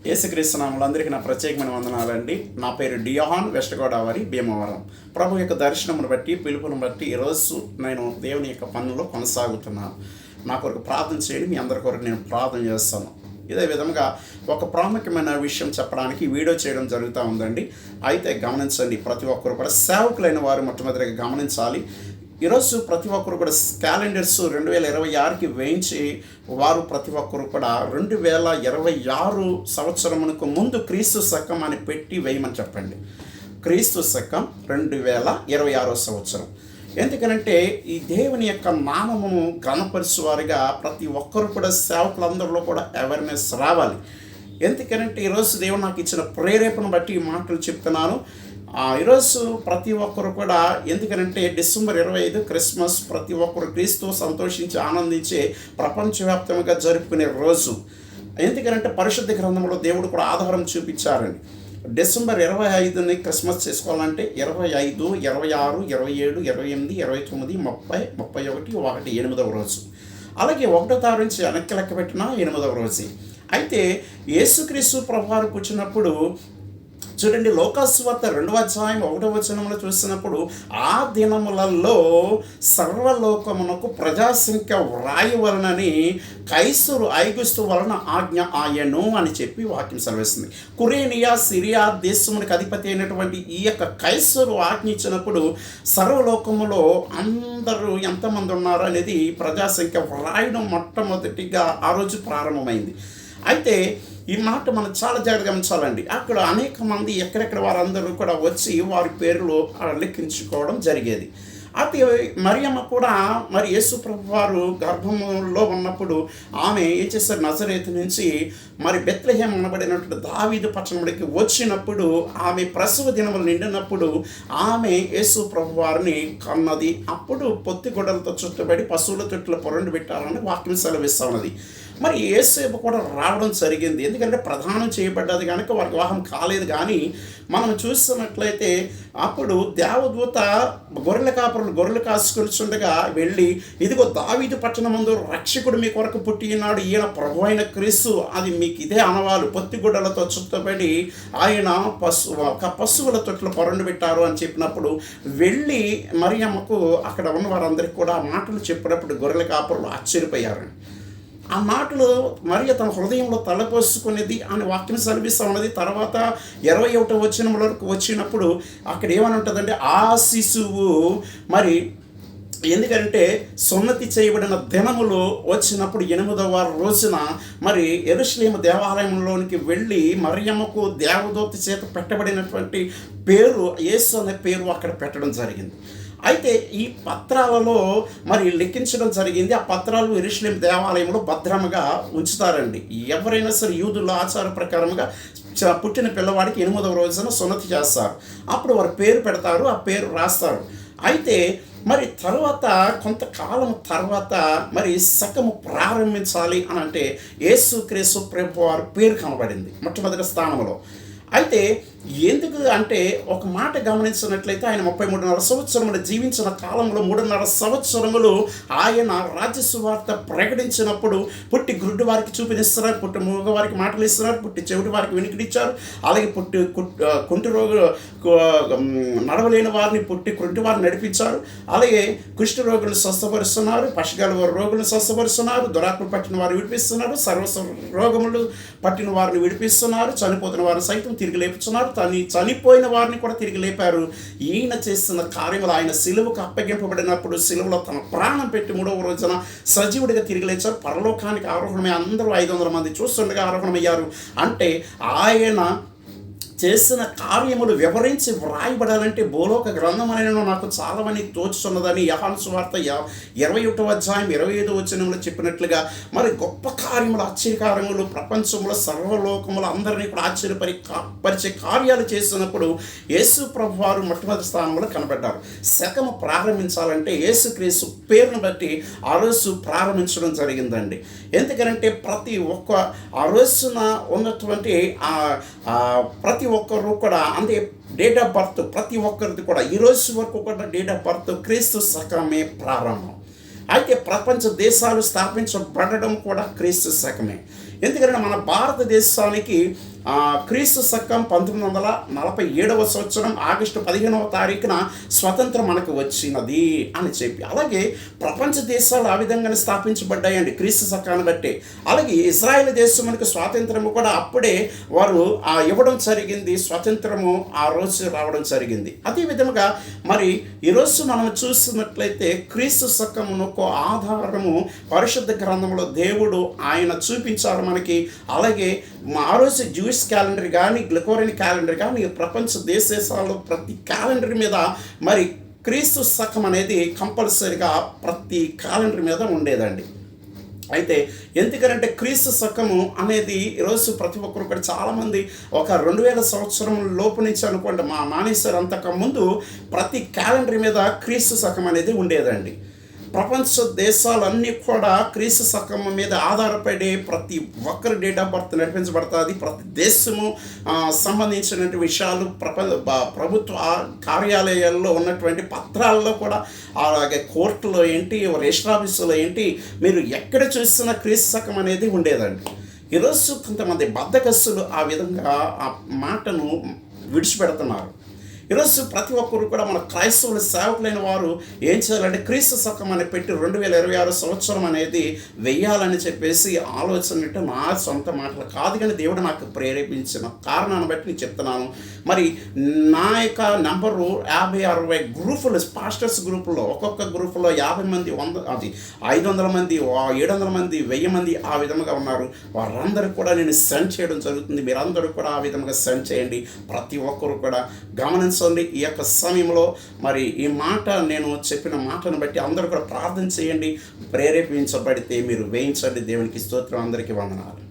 యేసుక్రీస్తు నామములో అందరికీ నా ప్రత్యేకమైన వందనాలండి. నా పేరు డియాన్, వెస్ట్ గోదావరి, భీమవరం. ప్రభు యొక్క దర్శనమును బట్టి, పిలుపును బట్టి ఈరోజు నేను దేవుని యొక్క పనుల్లో కొనసాగుతున్నాను. నా కొరకు ప్రార్థన చేయండి. మీ అందరి కొరకు నేను ప్రార్థన చేస్తాను. ఇదే విధంగా ఒక ప్రాముఖ్యమైన విషయం చెప్పడానికి వీడియో చేయడం జరుగుతూ ఉందండి. అయితే గమనించండి, ప్రతి ఒక్కరు కూడా సేవకులైన వారు మొట్టమొదటిగా గమనించాలి. ఈరోజు ప్రతి ఒక్కరు కూడా క్యాలెండర్స్ 2026కి వేయించి వారు ప్రతి ఒక్కరు కూడా 2026 సంవత్సరమునకు ముందు క్రీస్తు శకం అని పెట్టి వేయమని చెప్పండి. క్రీస్తు శకం 2026 సంవత్సరం. ఎందుకనంటే ఈ దేవుని యొక్క నామమును ఘనపరిచేవారిగా ప్రతి ఒక్కరు కూడా సేవకులందరిలో కూడా అవేర్నెస్ రావాలి. ఎందుకనంటే ఈరోజు దేవుడు నాకు ఇచ్చిన ప్రేరేపణ బట్టి ఈ మాటలు చెప్తున్నాను. ఈరోజు ప్రతి ఒక్కరు కూడా, ఎందుకనంటే డిసెంబర్ 25 క్రిస్మస్, ప్రతి ఒక్కరు క్రీస్తు సంతోషించి ఆనందించే ప్రపంచవ్యాప్తంగా జరుపుకునే రోజు. ఎందుకనంటే పరిశుద్ధ గ్రంథంలో దేవుడు కూడా ఆధారం చూపించారండి. డిసెంబర్ 25ని క్రిస్మస్ చేసుకోవాలంటే 25, 26, 27, 28, 29, 30, 31, 1 8వ రోజు. అలాగే 1వ తారీఖు నుంచి వెనక్కి లెక్క పెట్టిన 8వ రోజు. అయితే యేసుక్రీస్తు ప్రభువారు కూర్చున్నప్పుడు చూడండి, లోకాసువార్త 2వ అధ్యాయం 1వ వచనంలో చూసినప్పుడు, ఆ దినములలో సర్వలోకమునకు ప్రజాసంఖ్య వ్రాయవలనని కైసరు ఐగుస్తు వలన ఆజ్ఞ ఆయను అని చెప్పి వాక్యం సెలవిస్తుంది. కురేనియా, సిరియా దేశమునికి అధిపతి అయినటువంటి ఈ యొక్క కైసరు ఆజ్ఞ ఇచ్చినప్పుడు సర్వలోకములో అందరూ ఎంతమంది ఉన్నారు అనేది ప్రజాసంఖ్య వ్రాయడం మొట్టమొదటిగా ఆ రోజు ప్రారంభమైంది. అయితే ఈ మాట మనం చాలా జాగ్రత్తగా గమనించాలండి. అక్కడ అనేక మంది ఎక్కడెక్కడ వారందరూ కూడా వచ్చి వారి పేర్లు లెక్కించుకోవడం జరిగేది. అయితే మరియమ్మ కూడా మరి యేసు ప్రభు వారు గర్భంలో ఉన్నప్పుడు ఆమె ఏం చేశారు, నజరేతు నుంచి మరి బెత్లెహేం అనబడినటువంటి దావీదు పట్టణంలోకి వచ్చినప్పుడు ఆమె ప్రసవ దినములు నిండినప్పుడు ఆమె యేసు ప్రభు వారిని కన్నది. అప్పుడు పొత్తి గొడ్డలతో చుట్టబడి పశువుల తొట్టులో పొరండు పెట్టాలని వాక్యం సెలవిస్తా ఉన్నది. మరి యేసేపు కూడా రావడం జరిగింది. ఎందుకంటే ప్రధానం చేయబడ్డది కనుక వారికి వివాహం కాలేదు. కానీ మనం చూస్తున్నట్లయితే అప్పుడు దేవదూత గొర్రెలు కాసుకొనిచుండగా వెళ్ళి, ఇదిగో దావీదు పట్టణమందు రక్షకుడు మీ కొరకు పుట్టినాడు, ఈయన ప్రభు అయిన క్రీస్తు, అది మీకు ఇదే అనవాలు, పొత్తిగుడ్డలతో చుట్టబడి ఆయన పశువుల తొట్టులో పొరండు పెట్టారు అని చెప్పినప్పుడు వెళ్ళి మరియమ్మకు అక్కడ ఉన్న వారందరికీ కూడా మాటలు చెప్పినప్పుడు గొర్రెల కాపరులు ఆశ్చర్యపోయారు. ఆ మాటలు మరియ తన హృదయంలో తలపోసుకునేది అని వాక్యం సెలవిస్తూ ఉన్నది. తర్వాత 21వ వచనం వరకు వచ్చినప్పుడు అక్కడ ఏమని ఉంటుందంటే, ఆ శిశువు మరి ఎందుకంటే సున్నతి చేయబడిన దినములు వచ్చినప్పుడు 8వ రోజున మరి యెరూషలేము దేవాలయంలోనికి వెళ్ళి మరియమ్మకు దేవదూత చేత పెట్టబడినటువంటి పేరు యేసు అనే పేరు అక్కడ పెట్టడం జరిగింది. అయితే ఈ పత్రాలలో మరి లెక్కించడం జరిగింది. ఆ పత్రాలు యెరూషలేము దేవాలయంలో భద్రముగా ఉంచుతారండి. ఎవరైనా సరే యూదుల ఆచార ప్రకారంగా పుట్టిన పిల్లవాడికి 8వ రోజున సున్నతి చేస్తారు. అప్పుడు వారు పేరు పెడతారు, ఆ పేరు రాస్తారు. అయితే మరి తర్వాత కొంతకాలం తర్వాత మరి శకము ప్రారంభించాలి అని అంటే యేసుక్రీస్తు ప్రభు వారి పేరు కనబడింది మొట్టమొదటి స్థానంలో. అయితే ఎందుకు అంటే ఒక మాట గమనించినట్లయితే ఆయన 33.5 సంవత్సరములు జీవించిన కాలంలో 3.5 సంవత్సరములు ఆయన రాజ్య సువార్త ప్రకటించినప్పుడు పుట్టి గుడ్డి వారికి చూపిస్తున్నారు, పుట్టి మూగ వారికి మాటలు ఇస్తున్నారు, పుట్టి చెవిటి వారికి వినికిడిచ్చారు, అలాగే కుంటి రోగులు నడవలేని వారిని పుట్టి కుంటి వారిని నడిపించారు, అలాగే కుష్ఠ రోగులను స్వస్థపరుస్తున్నారు, పశుగల రోగులను స్వస్థపరుస్తున్నారు, దురాత్మ పట్టిన వారిని విడిపిస్తున్నారు, సర్వ రోగములు పట్టిన వారిని విడిపిస్తున్నారు, చనిపోతున్న వారిని సైతం తిరిగి లేపుతున్నారు, చనిపోయిన వారిని కూడా తిరిగి లేపారు. ఈయన చేస్తున్న కార్యములు, ఆయన సిలువకు అప్పగింపబడినప్పుడు సిలువలో తన ప్రాణం పెట్టి 3వ రోజున సజీవుడిగా తిరిగి లేచారు, పరలోకానికి ఆరోహణమై అందరూ 500 మంది చూస్తుండగా ఆరోహణమయ్యారు. అంటే ఆయన చేసిన కార్యములు వివరించి వ్రాయబడాలంటే భూలోక గ్రంథం అనేది నాకు చాలా మంది తోచుతున్నదని యోహాను సువార్త 21వ అధ్యాయం 25వ వచనంలో చెప్పినట్లుగా మరి గొప్ప కార్యములు, ఆశ్చర్యకార్యములు ప్రపంచంలో సర్వలోకములు అందరినీ కూడా ఆశ్చర్యపరిచే కార్యాలు చేసినప్పుడు యేసు ప్రభు వారు మొట్టమొదటి స్థానంలో కనబడ్డారు. శకము ప్రారంభించాలంటే యేసుక్రీస్తు పేరును బట్టి ఆ రోజు ప్రారంభించడం జరిగిందండి. ఎందుకంటే ప్రతి ఒక్క ఆ రోజున ఉన్నటువంటి ప్రతి ఒక్కరు కూడా అంటే డేట్ ఆఫ్ బర్త్ ప్రతి ఒక్కరిది కూడా ఈ రోజు వరకు కూడా డేట్ ఆఫ్ బర్త్ క్రీస్తు శకమే ప్రారంభం. అయితే ప్రపంచ దేశాలు స్థాపించబడడం కూడా క్రీస్తు శకమే. ఎందుకంటే మన భారతదేశానికి క్రీస్తు శకం 1947 సంవత్సరం ఆగస్టు 15వ తారీఖున స్వతంత్రం మనకు వచ్చినది అని చెప్పి, అలాగే ప్రపంచ దేశాలు ఆ విధంగానే స్థాపించబడ్డాయండి క్రీస్తు శకాన్ని బట్టి. అలాగే ఇజ్రాయెల్ దేశం మనకు స్వాతంత్రము కూడా అప్పుడే వారు ఇవ్వడం జరిగింది, స్వతంత్రము ఆ రోజు రావడం జరిగింది. అదే విధముగా మరి ఈరోజు మనం చూసినట్లయితే క్రీస్తు శకమునకు ఆధారము పరిశుద్ధ గ్రంథంలో దేవుడు ఆయన చూపించారు మనకి. అలాగే ఆ రోజు జూయిష్ క్యాలెండర్ కానీ గ్రెగోరియన్ క్యాలెండర్ కానీ ప్రపంచ దేశాల్లో ప్రతి క్యాలెండర్ మీద మరి క్రీస్తు శకం అనేది కంపల్సరీగా ప్రతి క్యాలెండర్ మీద ఉండేదండి. అయితే ఎందుకంటే క్రీస్తు శకము అనేది ఈరోజు ప్రతి ఒక్కరు కూడా చాలామంది ఒక 2000 సంవత్సరం లోపు నుంచి అనుకోండి మానేశారు. అంతకుముందు ప్రతి క్యాలెండర్ మీద క్రీస్తు శకం అనేది ఉండేదండి. ప్రపంచ దేశాలన్నీ కూడా క్రీస్తు శకం మీద ఆధారపడి ప్రతి ఒక్కరి డేట్ ఆఫ్ బర్త్ నడిపించబడుతుంది. ప్రతి దేశము సంబంధించినటువంటి విషయాలు ప్రభుత్వ కార్యాలయాల్లో ఉన్నటువంటి పత్రాల్లో కూడా, అలాగే కోర్టులో ఏంటి, రిజిస్టర్ ఆఫీసులో ఏంటి, మీరు ఎక్కడ చూస్తున్న క్రీస్తు శకం అనేది ఉండేదండి. ఈరోజు కొంతమంది బద్ధకస్తులు ఆ విధంగా ఆ మాటను విడిచిపెడుతున్నారు. ఈరోజు ప్రతి ఒక్కరు కూడా మన క్రైస్తవుల సేవకులైన వారు ఏం చేయాలంటే క్రీస్తు శకం అని పెట్టి 2026 సంవత్సరం అనేది వెయ్యాలని చెప్పేసి ఆలోచన నా సొంత మాటలు కాదు, కానీ దేవుడు నాకు ప్రేరేపించిన కారణాన్ని బట్టి నేను చెప్తున్నాను. మరి నా యొక్క నెంబరు 50-60 గ్రూపులు, పాస్టర్స్ గ్రూపుల్లో ఒక్కొక్క గ్రూపులో 50 మంది, 500 మంది, 700 మంది, 1000 మంది ఆ విధంగా ఉన్నారు. వారందరూ కూడా నేను సెండ్ చేయడం జరుగుతుంది. మీరందరూ కూడా ఆ విధంగా సెండ్ చేయండి. ప్రతి ఒక్కరు కూడా గమనించండి. ఈ యొక్క సమయంలో మరి ఈ మాట నేను చెప్పిన మాటను బట్టి అందరూ కూడా ప్రార్థన చేయండి. ప్రేరేపించబడితే మీరు వేయించండి. దేవునికి స్తోత్రం. అందరికీ వందనాలు.